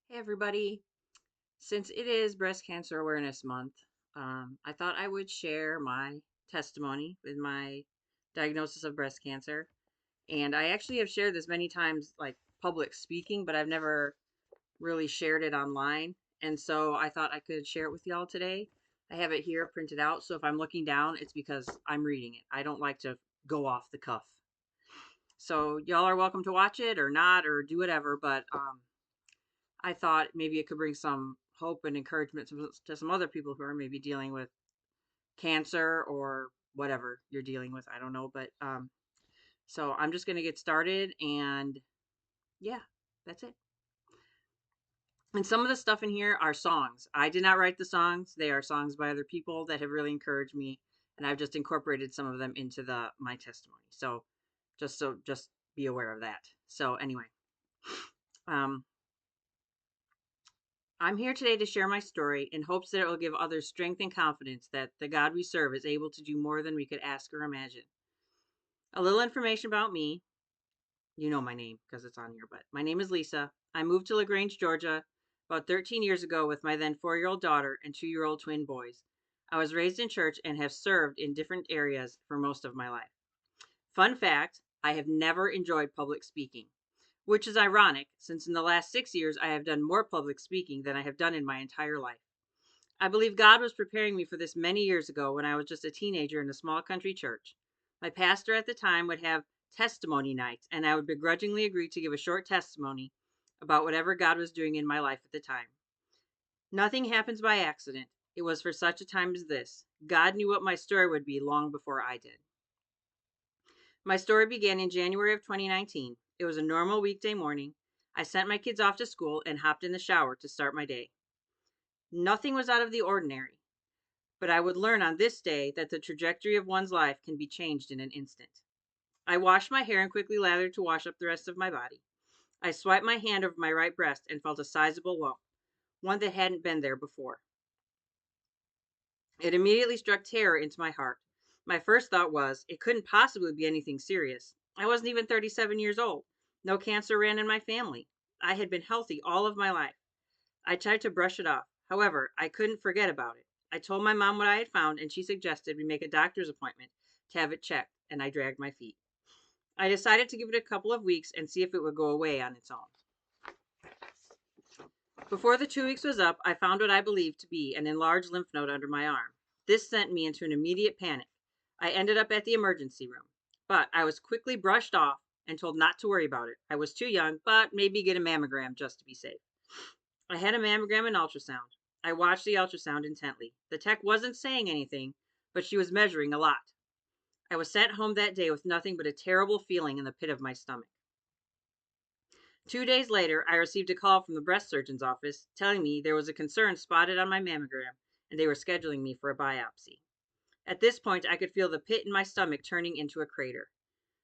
Hey everybody. Since it is Breast Cancer Awareness Month, I thought I would share my testimony with my diagnosis of breast cancer. And I actually have shared this many times, like public speaking, but I've never really shared it online. And so I thought I could share it with y'all today. I have it here printed out. So if I'm looking down, it's because I'm reading it. I don't like to go off the cuff. So y'all are welcome to watch it or not or do whatever. But I thought maybe it could bring some hope and encouragement to some other people who are maybe dealing with cancer or whatever you're dealing with. I don't know, but so I'm just gonna get started, and yeah, that's it. And some of the stuff in here are songs. I did not write the songs; they are songs by other people that have really encouraged me, and I've just incorporated some of them into the my testimony. So just be aware of that. So anyway, um, I'm here today to share my story in hopes that it will give others strength and confidence that the God we serve is able to do more than we could ask or imagine. A little information about me. You know my name because it's on here, but my name is Lisa. I moved to LaGrange, Georgia about 13 years ago with my then 4-year-old daughter and 2-year-old twin boys. I was raised in church and have served in different areas for most of my life. Fun fact, I have never enjoyed public speaking, which is ironic since in the last 6 years I have done more public speaking than I have done in my entire life. I believe God was preparing me for this many years ago when I was just a teenager in a small country church. My pastor at the time would have testimony nights, and I would begrudgingly agree to give a short testimony about whatever God was doing in my life at the time. Nothing happens by accident. It was for such a time as this. God knew what my story would be long before I did. My story began in January of 2019. It was a normal weekday morning. I sent my kids off to school and hopped in the shower to start my day. Nothing was out of the ordinary. But I would learn on this day that the trajectory of one's life can be changed in an instant. I washed my hair and quickly lathered to wash up the rest of my body. I swiped my hand over my right breast and felt a sizable lump, one that hadn't been there before. It immediately struck terror into my heart. My first thought was, it couldn't possibly be anything serious. I wasn't even 37 years old. No cancer ran in my family. I had been healthy all of my life. I tried to brush it off. However, I couldn't forget about it. I told my mom what I had found, and she suggested we make a doctor's appointment to have it checked, and I dragged my feet. I decided to give it a couple of weeks and see if it would go away on its own. Before the 2 weeks was up, I found what I believed to be an enlarged lymph node under my arm. This sent me into an immediate panic. I ended up at the emergency room, but I was quickly brushed off and told not to worry about it. I was too young, but maybe get a mammogram just to be safe. I had a mammogram and ultrasound. I watched the ultrasound intently. The tech wasn't saying anything, but she was measuring a lot. I was sent home that day with nothing but a terrible feeling in the pit of my stomach. 2 days later, I received a call from the breast surgeon's office telling me there was a concern spotted on my mammogram and they were scheduling me for a biopsy. At this point, I could feel the pit in my stomach turning into a crater.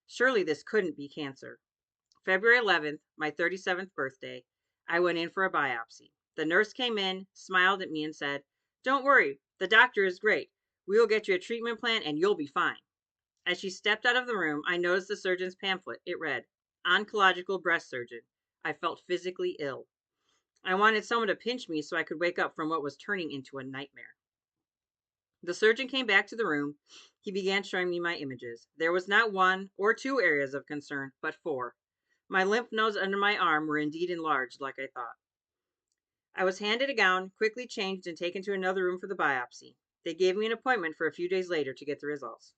Surely this couldn't be cancer. February 11th, my 37th birthday, I went in for a biopsy. The nurse came in, smiled at me, and said, "Don't worry, the doctor is great. We will get you a treatment plan and you'll be fine." As she stepped out of the room, I noticed the surgeon's pamphlet. It read, "Oncological breast surgeon." I felt physically ill. I wanted someone to pinch me so I could wake up from what was turning into a nightmare. The surgeon came back to the room. He began showing me my images. There was not one or two areas of concern, but four. My lymph nodes under my arm were indeed enlarged, like I thought. I was handed a gown, quickly changed, and taken to another room for the biopsy. They gave me an appointment for a few days later to get the results.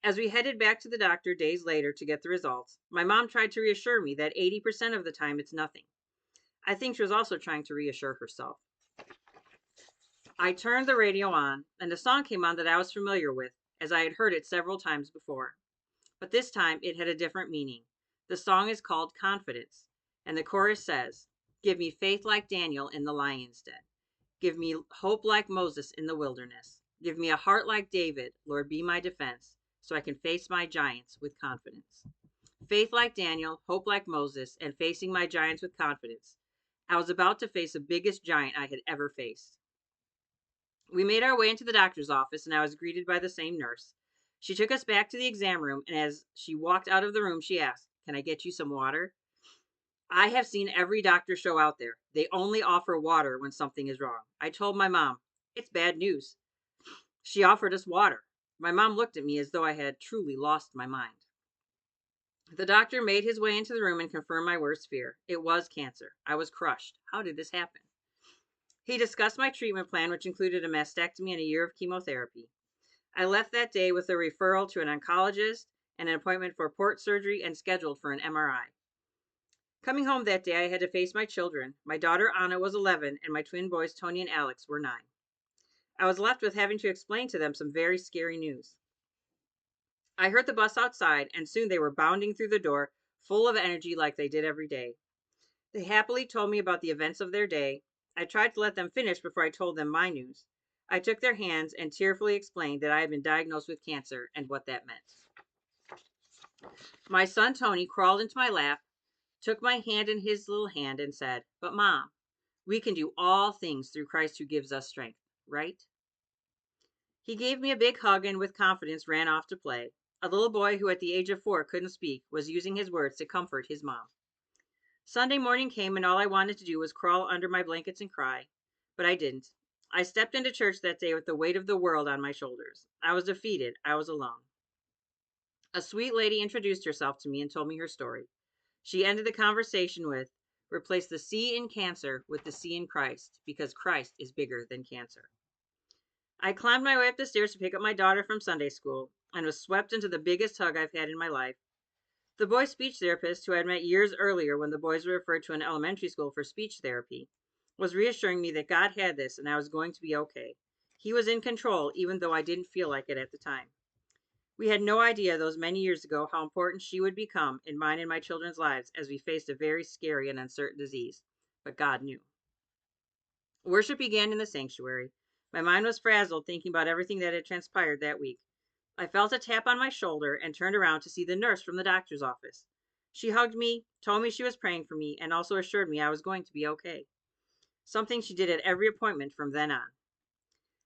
As we headed back to the doctor days later to get the results, my mom tried to reassure me that 80% of the time it's nothing. I think she was also trying to reassure herself. I turned the radio on, and a song came on that I was familiar with, as I had heard it several times before. But this time it had a different meaning. The song is called Confidence, and the chorus says, "Give me faith like Daniel in the lion's den. Give me hope like Moses in the wilderness. Give me a heart like David, Lord, be my defense, so I can face my giants with confidence." Faith like Daniel, hope like Moses, and facing my giants with confidence. I was about to face the biggest giant I had ever faced. We made our way into the doctor's office, and I was greeted by the same nurse. She took us back to the exam room, and as she walked out of the room, she asked, "Can I get you some water?" I have seen every doctor show out there. They only offer water when something is wrong. I told my mom, it's bad news. She offered us water. My mom looked at me as though I had truly lost my mind. The doctor made his way into the room and confirmed my worst fear. It was cancer. I was crushed. How did this happen? He discussed my treatment plan, which included a mastectomy and a year of chemotherapy. I left that day with a referral to an oncologist and an appointment for port surgery and scheduled for an MRI. Coming home that day, I had to face my children. My daughter Anna was 11, and my twin boys Tony and Alex were 9. I was left with having to explain to them some very scary news. I heard the bus outside, and soon they were bounding through the door, full of energy like they did every day. They happily told me about the events of their day. I tried to let them finish before I told them my news. I took their hands and tearfully explained that I had been diagnosed with cancer and what that meant. My son Tony crawled into my lap, took my hand in his little hand, and said, "But Mom, we can do all things through Christ who gives us strength, right?" He gave me a big hug and with confidence ran off to play. A little boy who at the age of 4 couldn't speak was using his words to comfort his mom. Sunday morning came and all I wanted to do was crawl under my blankets and cry. But I didn't. I stepped into church that day with the weight of the world on my shoulders. I was defeated. I was alone. A sweet lady introduced herself to me and told me her story. She ended the conversation with, "Replace the C in cancer with the C in Christ, because Christ is bigger than cancer." I climbed my way up the stairs to pick up my daughter from Sunday school and was swept into the biggest hug I've had in my life. The boy speech therapist, who I had met years earlier when the boys were referred to an elementary school for speech therapy, was reassuring me that God had this and I was going to be okay. He was in control, even though I didn't feel like it at the time. We had no idea those many years ago how important she would become in mine and my children's lives as we faced a very scary and uncertain disease. But God knew. Worship began in the sanctuary. My mind was frazzled thinking about everything that had transpired that week. I felt a tap on my shoulder and turned around to see the nurse from the doctor's office. She hugged me, told me she was praying for me, and also assured me I was going to be okay. Something she did at every appointment from then on.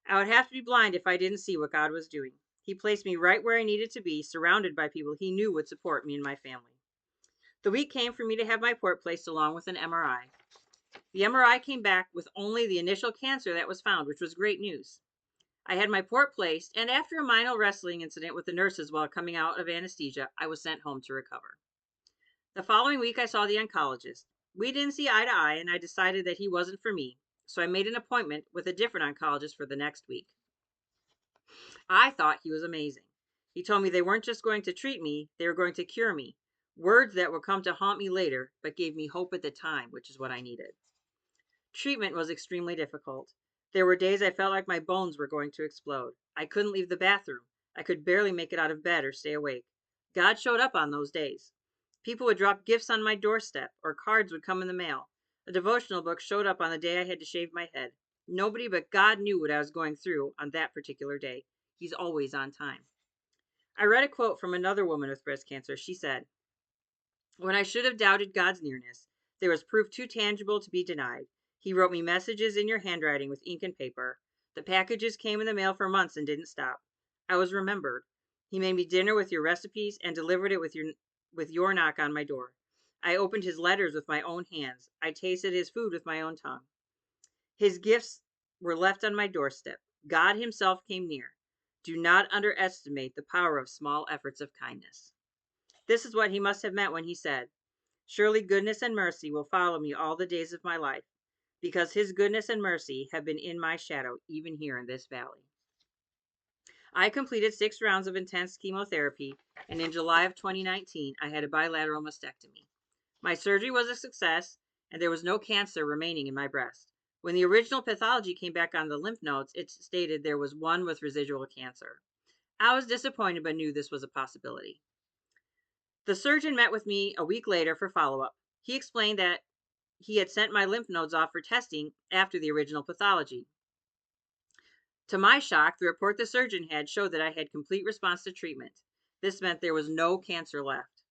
I would have to be blind if I didn't see what God was doing. He placed me right where I needed to be, surrounded by people he knew would support me and my family. The week came for me to have my port placed along with an MRI. The MRI came back with only the initial cancer that was found, which was great news. I had my port placed, and after a minor wrestling incident with the nurses while coming out of anesthesia, I was sent home to recover. The following week, I saw the oncologist. We didn't see eye to eye, and I decided that he wasn't for me, so I made an appointment with a different oncologist for the next week. I thought he was amazing. He told me they weren't just going to treat me, they were going to cure me. Words that would come to haunt me later, but gave me hope at the time, which is what I needed. Treatment was extremely difficult. There were days I felt like my bones were going to explode. I couldn't leave the bathroom. I could barely make it out of bed or stay awake. God showed up on those days. People would drop gifts on my doorstep, or cards would come in the mail. A devotional book showed up on the day I had to shave my head. Nobody but God knew what I was going through on that particular day. He's always on time. I read a quote from another woman with breast cancer. She said, "When I should have doubted God's nearness, there was proof too tangible to be denied. He wrote me messages in your handwriting with ink and paper. The packages came in the mail for months and didn't stop. I was remembered. He made me dinner with your recipes and delivered it with your knock on my door. I opened his letters with my own hands. I tasted his food with my own tongue. His gifts were left on my doorstep. God himself came near. Do not underestimate the power of small efforts of kindness." This is what he must have meant when he said, "Surely goodness and mercy will follow me all the days of my life, because his goodness and mercy have been in my shadow, even here in this valley." I completed 6 rounds of intense chemotherapy, and in July of 2019, I had a bilateral mastectomy. My surgery was a success, and there was no cancer remaining in my breast. When the original pathology came back on the lymph nodes, it stated there was one with residual cancer. I was disappointed, but knew this was a possibility. The surgeon met with me a week later for follow-up. He explained that he had sent my lymph nodes off for testing after the original pathology. To my shock, the report the surgeon had showed that I had complete response to treatment. This meant there was no cancer left.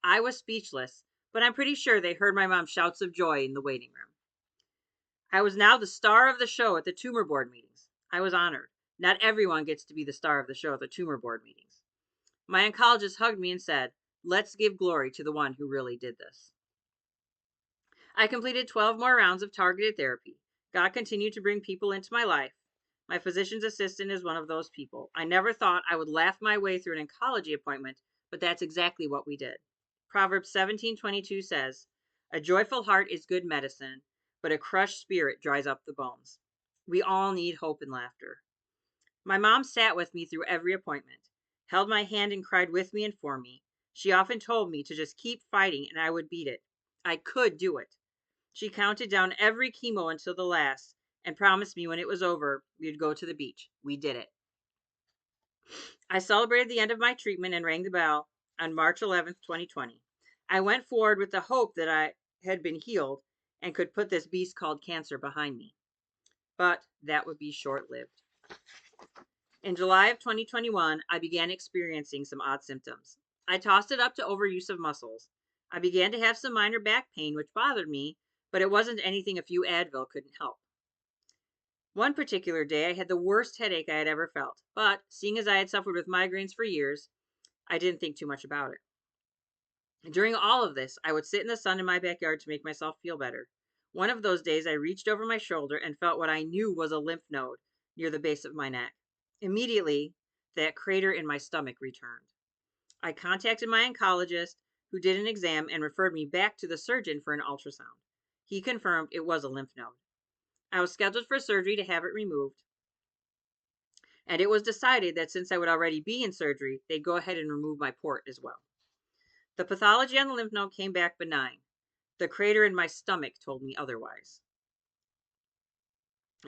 I was speechless, but I'm pretty sure they heard my mom's shouts of joy in the waiting room. I was now the star of the show at the tumor board meetings. I was honored. Not everyone gets to be the star of the show at the tumor board meetings. My oncologist hugged me and said, "Let's give glory to the one who really did this." I completed 12 more rounds of targeted therapy. God continued to bring people into my life. My physician's assistant is one of those people. I never thought I would laugh my way through an oncology appointment, but that's exactly what we did. Proverbs 17:22 says, "A joyful heart is good medicine, but a crushed spirit dries up the bones." We all need hope and laughter. My mom sat with me through every appointment, held my hand and cried with me and for me. She often told me to just keep fighting and I would beat it. I could do it. She counted down every chemo until the last and promised me when it was over, we'd go to the beach. We did it. I celebrated the end of my treatment and rang the bell on March 11th, 2020. I went forward with the hope that I had been healed and could put this beast called cancer behind me. But that would be short lived. In July of 2021, I began experiencing some odd symptoms. I tossed it up to overuse of muscles. I began to have some minor back pain, which bothered me, but it wasn't anything a few Advil couldn't help. One particular day, I had the worst headache I had ever felt, but seeing as I had suffered with migraines for years, I didn't think too much about it. During all of this, I would sit in the sun in my backyard to make myself feel better. One of those days, I reached over my shoulder and felt what I knew was a lymph node near the base of my neck. Immediately, that crater in my stomach returned. I contacted my oncologist, who did an exam and referred me back to the surgeon for an ultrasound. He confirmed it was a lymph node. I was scheduled for surgery to have it removed, and it was decided that since I would already be in surgery, they'd go ahead and remove my port as well. The pathology on the lymph node came back benign. The crater in my stomach told me otherwise.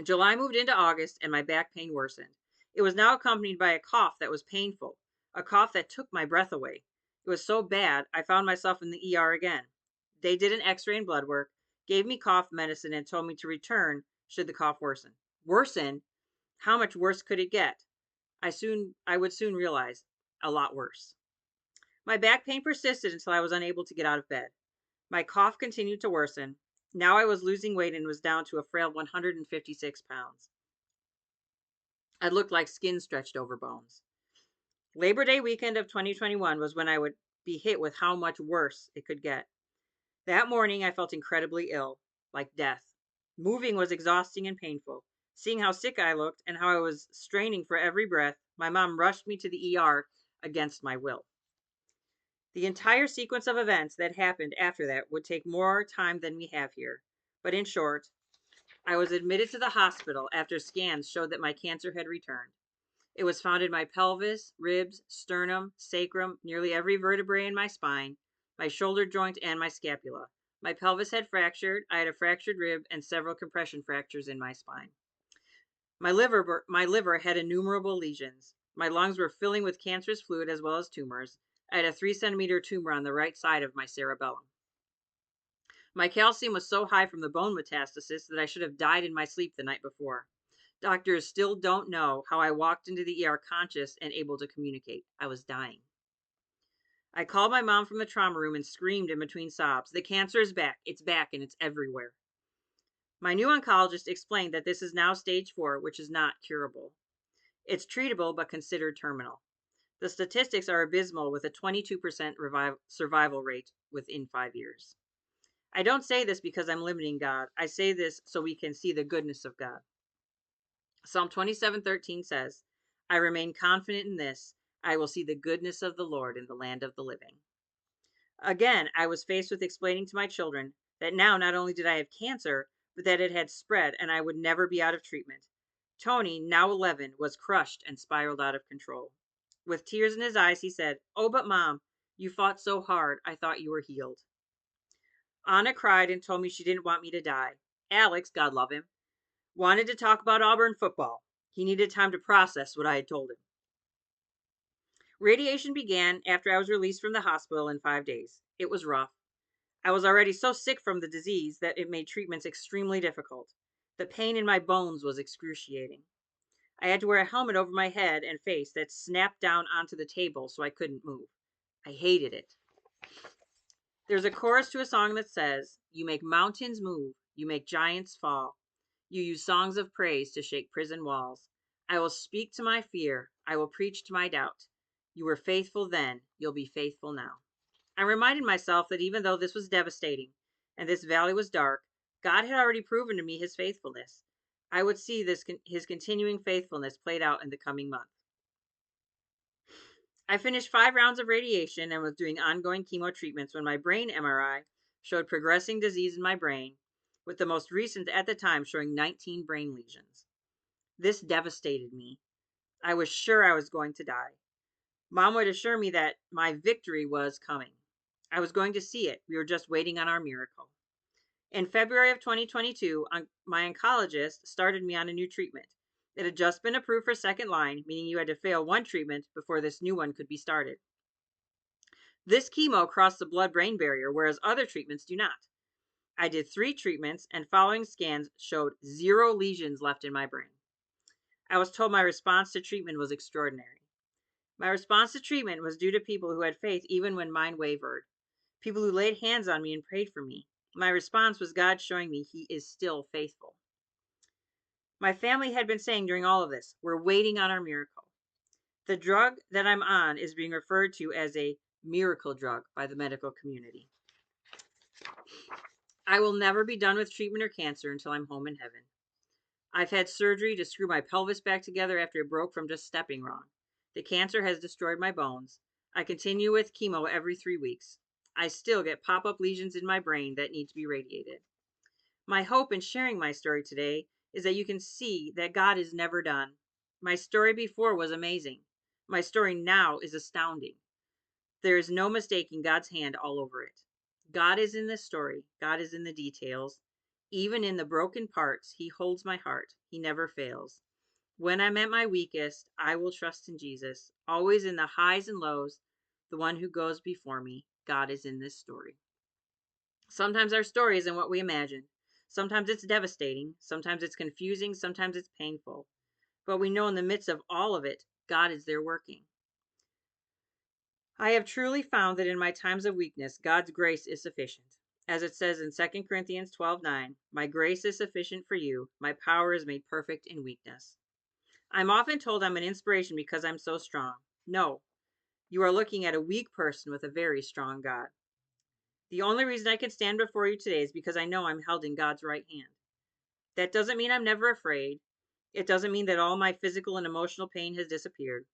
July moved into August, and my back pain worsened. It was now accompanied by a cough that was painful, a cough that took my breath away. It was so bad, I found myself in the ER again. They did an x-ray and blood work, gave me cough medicine, and told me to return should the cough worsen. Worsen? How much worse could it get? I would soon realize a lot worse. My back pain persisted until I was unable to get out of bed. My cough continued to worsen. Now I was losing weight and was down to a frail 156 pounds. I looked like skin stretched over bones. Labor Day weekend of 2021 was when I would be hit with how much worse it could get. That morning, I felt incredibly ill, like death. Moving was exhausting and painful. Seeing how sick I looked and how I was straining for every breath, my mom rushed me to the ER against my will. The entire sequence of events that happened after that would take more time than we have here. But in short, I was admitted to the hospital after scans showed that my cancer had returned. It was found in my pelvis, ribs, sternum, sacrum, nearly every vertebrae in my spine, my shoulder joint, and my scapula. My pelvis had fractured, I had a fractured rib, and several compression fractures in my spine. My liver had innumerable lesions. My lungs were filling with cancerous fluid as well as tumors. I had a 3 centimeter tumor on the right side of my cerebellum. My calcium was so high from the bone metastasis that I should have died in my sleep the night before. Doctors still don't know how I walked into the ER conscious and able to communicate. I was dying. I called my mom from the trauma room and screamed in between sobs, "The cancer is back. It's back and it's everywhere." My new oncologist explained that this is now stage 4, which is not curable. It's treatable but considered terminal. The statistics are abysmal with a 22% survival rate within 5 years. I don't say this because I'm limiting God. I say this so we can see the goodness of God. Psalm 27:13 says, "I remain confident in this. I will see the goodness of the Lord in the land of the living." Again, I was faced with explaining to my children that now not only did I have cancer, but that it had spread and I would never be out of treatment. Tony, now 11, was crushed and spiraled out of control. With tears in his eyes, he said, "Oh, but Mom, you fought so hard. I thought you were healed." Anna cried and told me she didn't want me to die. Alex, God love him, wanted to talk about Auburn football. He needed time to process what I had told him. Radiation began after I was released from the hospital in 5 days. It was rough. I was already so sick from the disease that it made treatments extremely difficult. The pain in my bones was excruciating. I had to wear a helmet over my head and face that snapped down onto the table so I couldn't move. I hated it. There's a chorus to a song that says, "You make mountains move, you make giants fall. You use songs of praise to shake prison walls. I will speak to my fear, I will preach to my doubt. You were faithful then, you'll be faithful now." I reminded myself that even though this was devastating, and this valley was dark, God had already proven to me his faithfulness. I would see his continuing faithfulness played out in the coming month. I finished 5 rounds of radiation and was doing ongoing chemo treatments when my brain MRI showed progressing disease in my brain, with the most recent at the time showing 19 brain lesions. This devastated me. I was sure I was going to die. Mom would assure me that my victory was coming. I was going to see it. We were just waiting on our miracle. In February of 2022, my oncologist started me on a new treatment. It had just been approved for second line, meaning you had to fail one treatment before this new one could be started. This chemo crossed the blood-brain barrier, whereas other treatments do not. I did 3 treatments, and following scans showed 0 lesions left in my brain. I was told my response to treatment was extraordinary. My response to treatment was due to people who had faith even when mine wavered, people who laid hands on me and prayed for me. My response was God showing me he is still faithful. My family had been saying during all of this, we're waiting on our miracle. The drug that I'm on is being referred to as a miracle drug by the medical community. I will never be done with treatment or cancer until I'm home in heaven. I've had surgery to screw my pelvis back together after it broke from just stepping wrong. The cancer has destroyed my bones. I continue with chemo every 3 weeks. I still get pop-up lesions in my brain that need to be radiated. My hope in sharing my story today is that you can see that God is never done. My story before was amazing. My story now is astounding. There is no mistaking God's hand all over it. God is in this story. God is in the details. Even in the broken parts, he holds my heart. He never fails. When I'm at my weakest, I will trust in Jesus. Always in the highs and lows, the one who goes before me. God is in this story. Sometimes our story isn't what we imagine. Sometimes it's devastating. Sometimes it's confusing. Sometimes it's painful. But we know in the midst of all of it, God is there working. I have truly found that in my times of weakness, God's grace is sufficient. As it says in 2 Corinthians 12:9, my grace is sufficient for you. My power is made perfect in weakness. I'm often told I'm an inspiration because I'm so strong. No, you are looking at a weak person with a very strong God. The only reason I can stand before you today is because I know I'm held in God's right hand. That doesn't mean I'm never afraid. It doesn't mean that all my physical and emotional pain has disappeared.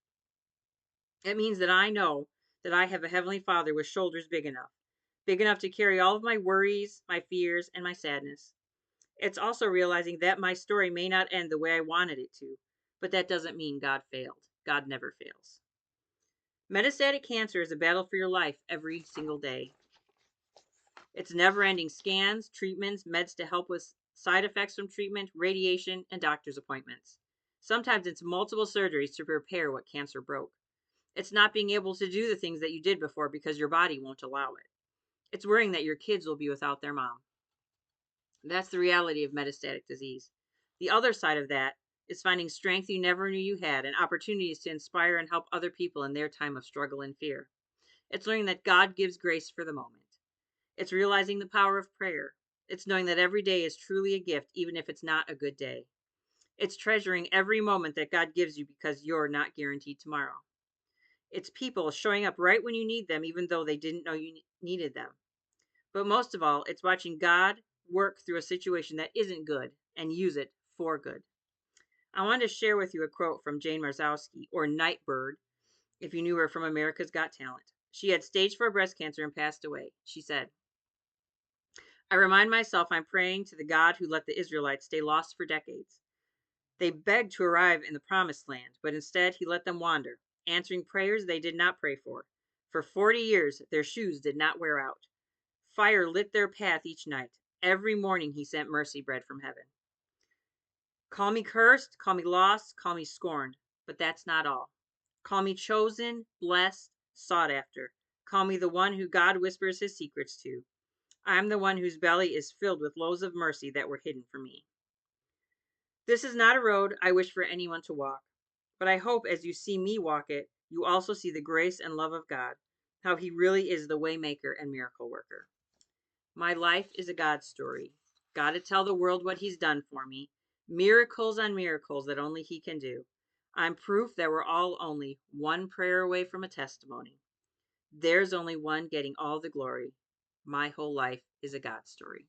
It means that I know that I have a Heavenly Father with shoulders big enough to carry all of my worries, my fears, and my sadness. It's also realizing that my story may not end the way I wanted it to, but that doesn't mean God failed. God never fails. Metastatic cancer is a battle for your life every single day. It's never-ending scans, treatments, meds to help with side effects from treatment, radiation, and doctor's appointments. Sometimes it's multiple surgeries to repair what cancer broke. It's not being able to do the things that you did before because your body won't allow it. It's worrying that your kids will be without their mom. That's the reality of metastatic disease. The other side of that is finding strength you never knew you had and opportunities to inspire and help other people in their time of struggle and fear. It's learning that God gives grace for the moment. It's realizing the power of prayer. It's knowing that every day is truly a gift, even if it's not a good day. It's treasuring every moment that God gives you because you're not guaranteed tomorrow. It's people showing up right when you need them, even though they didn't know you needed them. But most of all, it's watching God work through a situation that isn't good and use it for good. I wanted to share with you a quote from Jane Marzowski, or Nightbirde, if you knew her from America's Got Talent. She had stage 4 breast cancer and passed away. She said, I remind myself I'm praying to the God who let the Israelites stay lost for decades. They begged to arrive in the promised land, but instead he let them wander, answering prayers they did not pray for. For 40 years, their shoes did not wear out. Fire lit their path each night. Every morning he sent mercy bread from heaven. Call me cursed, call me lost, call me scorned, but that's not all. Call me chosen, blessed, sought after. Call me the one who God whispers his secrets to. I'm the one whose belly is filled with loaves of mercy that were hidden for me. This is not a road I wish for anyone to walk, but I hope as you see me walk it, you also see the grace and love of God, how he really is the way maker and miracle worker. My life is a God story. Got to tell the world what he's done for me. Miracles on miracles that only he can do. I'm proof that we're all only one prayer away from a testimony. There's only one getting all the glory. My whole life is a God story.